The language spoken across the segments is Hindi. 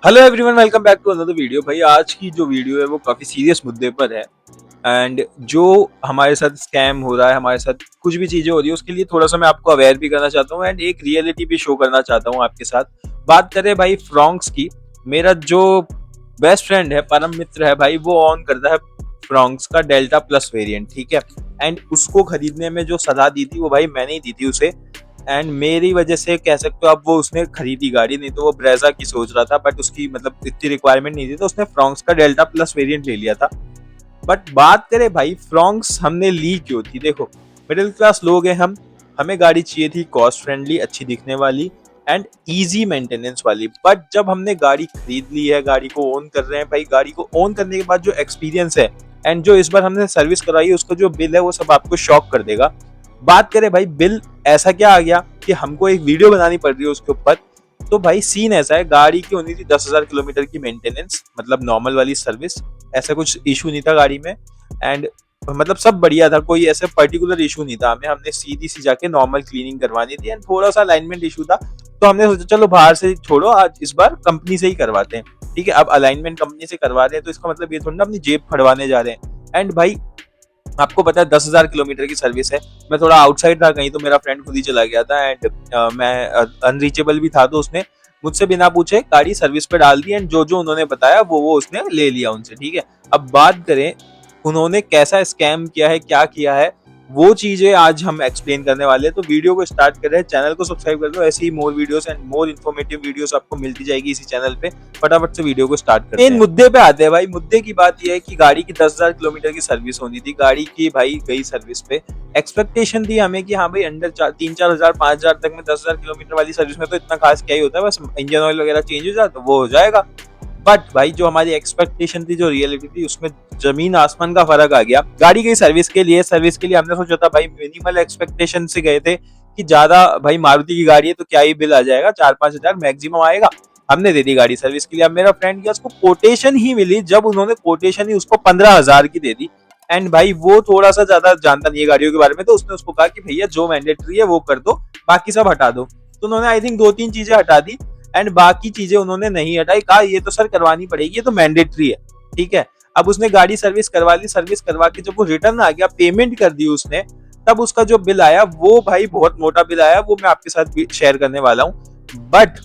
Hello everyone, welcome back to another video. भाई आज की जो वीडियो है वो काफ़ी सीरियस मुद्दे पर है। एंड जो हमारे साथ स्कैम हो रहा है, हमारे साथ कुछ भी चीज़ें हो रही है, उसके लिए थोड़ा सा मैं आपको अवेयर भी करना चाहता हूँ एंड एक रियलिटी भी शो करना चाहता हूँ आपके साथ। बात करें भाई फ्रॉन्क्स की, मेरा जो बेस्ट फ्रेंड है, परम मित्र है भाई, वो ऑन करता है फ्रॉन्क्स का डेल्टा प्लस वेरिएंट, ठीक है। एंड उसको खरीदने में जो सलाह दी थी वो भाई मैंने ही दी थी उसे। एंड मेरी वजह से कह सकते हो अब वो उसने खरीदी गाड़ी, नहीं तो वो ब्रेजा की सोच रहा था, बट उसकी मतलब इतनी रिक्वायरमेंट नहीं थी तो उसने फ्रॉन्क्स का डेल्टा प्लस वेरिएंट ले लिया था। बट बात करें भाई फ्रॉन्क्स हमने ली क्यों थी, देखो मिडिल क्लास लोग हैं हम, हमें गाड़ी चाहिए थी कॉस्ट फ्रेंडली, अच्छी दिखने वाली एंड इजी मेंटेनेंस वाली। बट जब हमने गाड़ी खरीद ली है, गाड़ी को ओन कर रहे हैं भाई, गाड़ी को ओन करने के बाद जो एक्सपीरियंस है एंड जो इस बार हमने सर्विस कराई है उसका जो बिल है वो सब आपको शॉक कर देगा। बात करें भाई बिल, ऐसा क्या आ गया कि हमको एक वीडियो बनानी पड़ रही है उसके ऊपर। तो भाई सीन ऐसा है, गाड़ी की होनी थी 10,000 किलोमीटर की मेंटेनेंस, मतलब नॉर्मल वाली सर्विस, ऐसा कुछ इशू नहीं था गाड़ी में। एंड मतलब सब बढ़िया था, कोई ऐसा पर्टिकुलर इशू नहीं था हमें, हमने सीधी सी जाके नॉर्मल क्लीनिंग करवानी थी एंड थोड़ा सा अलाइनमेंट इशू था। तो हमने सोचा चलो बाहर से छोड़ो, आज इस बार कंपनी से ही करवाते हैं, ठीक है। अब अलाइनमेंट कंपनी से करवा रहे हैं तो इसका मतलब ये थोड़ा ना अपनी जेब फड़वाने जा रहे हैं। एंड भाई आपको पता है 10,000 किलोमीटर की सर्विस है, मैं थोड़ा आउटसाइड था कहीं तो मेरा फ्रेंड खुद ही चला गया था एंड मैं अनरीचेबल भी था, तो उसने मुझसे बिना पूछे गाड़ी सर्विस पे डाल दी एंड जो जो उन्होंने बताया वो उसने ले लिया उनसे, ठीक है। अब बात करें उन्होंने कैसा स्कैम किया है, क्या किया है, वो चीजें आज हम एक्सप्लेन करने वाले हैं। तो वीडियो को स्टार्ट कर रहे हैं, चैनल को सब्सक्राइब कर दो, ऐसी ही more videos and more informative videos आपको मिलती जाएगी इसी चैनल पे। फटाफट से वीडियो को स्टार्ट करते हैं। मेन मुद्दे पे आते हैं भाई। मुद्दे की बात यह है कि गाड़ी की 10,000 किलोमीटर की सर्विस होनी थी, गाड़ी की भाई गई सर्विस पे, एक्सपेक्टेशन थी हमें कि हाँ भाई अंडर 3-4 हजार 5,000 तक में 10,000 किलोमीटर वाली सर्विस में तो इतना खास क्या ही होता है, बस इंजन ऑयल वगैरह चेंज हो जाए तो वो हो जाएगा। बट भाई जो हमारी एक्सपेक्टेशन थी, जो रियलिटी थी, उसमें जमीन आसमान का फर्क आ गया। गाड़ी की सर्विस के लिए हमने सोचा था भाई, मिनिमल एक्सपेक्टेशन से गए थे कि ज्यादा भाई मारुति की गाड़ी है तो क्या ही बिल आ जाएगा, 4-5 हजार मैक्सिमम आएगा। हमने दे दी गाड़ी सर्विस के लिए। अब मेरा फ्रेंड गया, उसको कोटेशन ही मिली, जब उन्होंने कोटेशन ही उसको 15,000 की दे दी। एंड भाई वो थोड़ा सा ज्यादा जानता नहीं है गाड़ियों के बारे में, तो उसने उसको कहा कि भैया जो मैंडेटरी है वो कर दो, बाकी सब हटा दो। तो उन्होंने आई थिंक 2-3 चीजें हटा दी एंड बाकी चीजें उन्होंने नहीं हटाई, कहा ये तो सर करवानी पड़ेगी, ये तो मैंडेटरी है, ठीक है। अब उसने गाड़ी सर्विस करवा ली, सर्विस करवा के जब वो रिटर्न आ गया, पेमेंट कर दी उसने, तब उसका जो बिल आया वो भाई बहुत मोटा बिल आया, वो मैं आपके साथ भी शेयर करने वाला हूँ। बट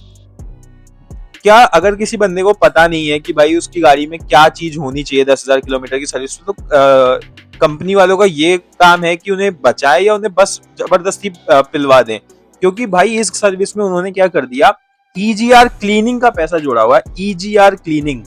क्या अगर किसी बंदे को पता नहीं है कि भाई उसकी गाड़ी में क्या चीज होनी चाहिए 10,000 किलोमीटर की सर्विस, तो कंपनी वालों का ये काम है कि उन्हें बचाए या उन्हें बस जबरदस्ती पिलवा दें। क्योंकि भाई इस सर्विस में उन्होंने क्या कर दिया, ईजीआर क्लीनिंग का पैसा जुड़ा हुआ है, ईजीआर क्लीनिंग।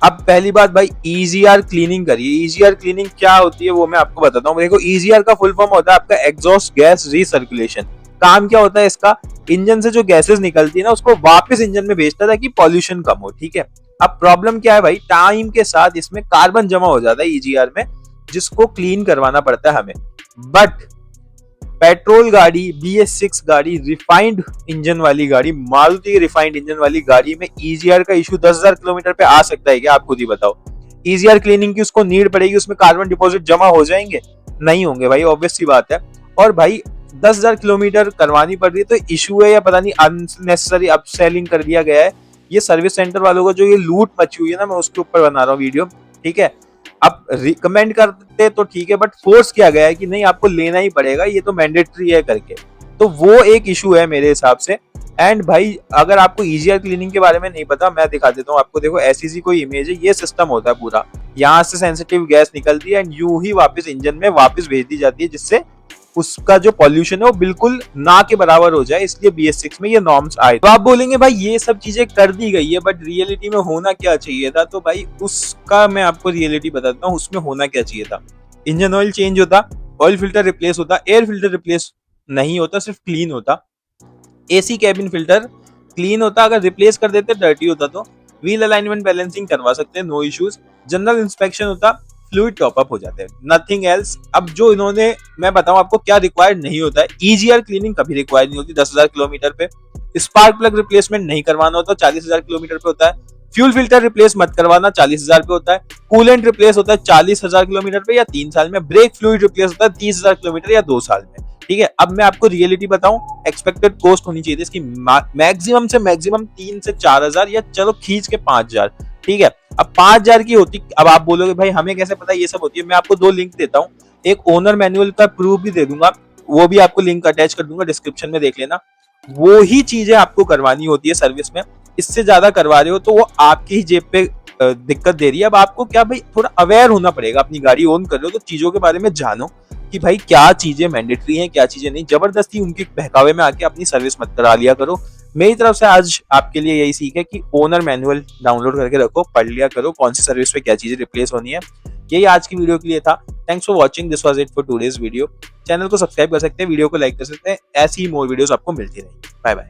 अब पहली बात भाई, ईजीआर क्लीनिंग करिए। ईजीआर क्लीनिंग क्या होती है वो मैं आपको बताता हूँ। देखो ईजीआर का फुल फॉर्म होता है आपका एग्जॉस्ट गैस रीसर्कुलेशन। काम क्या होता है इसका, इंजन से जो गैसेस निकलती है ना उसको वापस इंजन में भेजता है ताकि पॉल्यूशन कम हो, ठीक है। अब प्रॉब्लम क्या है भाई, टाइम के साथ इसमें कार्बन जमा हो जाता है ईजीआर में, जिसको क्लीन करवाना पड़ता है हमें। बट पेट्रोल गाड़ी, BS6 गाड़ी, रिफाइंड इंजन वाली गाड़ी, मारुति की रिफाइंड इंजन वाली गाड़ी में ईजीआर का इशू 10,000 किलोमीटर पे आ सकता है क्या, आप खुद ही बताओ। ईजीआर क्लीनिंग की उसको नीड पड़ेगी, उसमें कार्बन डिपॉजिट जमा हो जाएंगे, नहीं होंगे भाई, ऑब्वियस सी बात है। और भाई 10,000 किलोमीटर करवानी पड़ रही है तो इशू है या पता नहीं अननेसेसरी अपसेलिंग कर दिया गया है। ये सर्विस सेंटर वालों का जो ये लूट मची हुई है ना, मैं उसके ऊपर बना रहा हूँ वीडियो, ठीक है। आप रिकमेंड करते तो ठीक है, बट फोर्स किया गया है कि नहीं आपको लेना ही पड़ेगा, ये तो मैंडेटरी है करके, तो वो एक इशू है मेरे हिसाब से। एंड भाई अगर आपको ईजीआर क्लीनिंग के बारे में नहीं पता, मैं दिखा देता हूँ आपको। देखो ऐसी सी कोई इमेज है, ये सिस्टम होता है पूरा, यहाँ से सेंसिटिव गैस निकलती है एंड यूं ही वापस इंजन में वापस भेज दी जाती है, जिससे उसका जो पॉल्यूशन है वो बिल्कुल ना के बराबर हो जाए, इसलिए BS6 में ये नॉर्म्स आए। तो आप बोलेंगे भाई ये सब चीजें कर दी गई है, बट रियलिटी में होना क्या चाहिए था, तो भाई उसका मैं आपको रियलिटी बताता हूँ, उसमें होना क्या चाहिए था। इंजन ऑयल चेंज होता, ऑयल फिल्टर रिप्लेस होता, एयर फिल्टर रिप्लेस नहीं होता, सिर्फ क्लीन होता, AC कैबिन फिल्टर क्लीन होता, अगर रिप्लेस कर देते डर्टी होता तो, व्हील अलाइनमेंट बैलेंसिंग करवा सकते हैं, नो इश्यूज, जनरल इंस्पेक्शन होता, फ्लूइड टॉप अप हो जाते हैं, नथिंग एल्स। अब जो इन्होंने, मैं बताऊं आपको क्या रिक्वायर्ड नहीं होता है, ईजीआर क्लीनिंग कभी रिक्वायर्ड नहीं होती 10,000 किलोमीटर पे। स्पार्क प्लग रिप्लेसमेंट नहीं करवाना होता, 40,000 किलोमीटर पे होता है। फ्यूल फिल्टर रिप्लेस मत करवाना, 40,000 पे होता है। कूलेंट रिप्लेस होता है 40,000 किलोमीटर पे या 3 साल में। ब्रेक फ्लूइड रिप्लेस होता है 30,000 किलोमीटर या 2 साल में। ठीक है, अब मैं आपको रियलिटी बताऊं, एक्सपेक्टेड कॉस्ट होनी चाहिए इसकी मैक्सिमम से मैक्सिमम 3 से 4,000 या चलो खींच के 5,000। ठीक है, अब 5,000 की होती, अब आप बोलोगे भाई हमें कैसे पता ये सब होती है। मैं आपको 2 लिंक देता हूँ, एक ओनर मैनुअल का प्रूफ भी दे दूंगा, वो भी आपको लिंक अटैच कर दूंगा, डिस्क्रिप्शन में देख लेना। वो ही चीजें आपको करवानी होती है सर्विस में, इससे ज्यादा करवा रहे हो तो वो आपकी ही जेब पे दिक्कत दे रही है। अब आपको क्या भाई थोड़ा अवेयर होना पड़ेगा, अपनी गाड़ी ओन कर रहे हो तो चीजों के बारे में जानो कि भाई क्या चीजें मैंडेटरी हैं, क्या चीजें नहीं। जबरदस्ती उनके बहकावे में आके अपनी सर्विस मत करा लिया करो। मेरी तरफ से आज आपके लिए यही सीख है कि ओनर मैनुअल डाउनलोड करके रखो, पढ़ लिया करो कौन सी सर्विस पे क्या चीजें रिप्लेस होनी है। यही आज की वीडियो के लिए था। Thanks for watching, this was it for today's video. Channel को सब्सक्राइब कर सकते हैं, वीडियो को लाइक कर सकते हैं, ऐसी ही मोर वीडियोस आपको मिलती रहेंगी। Bye bye.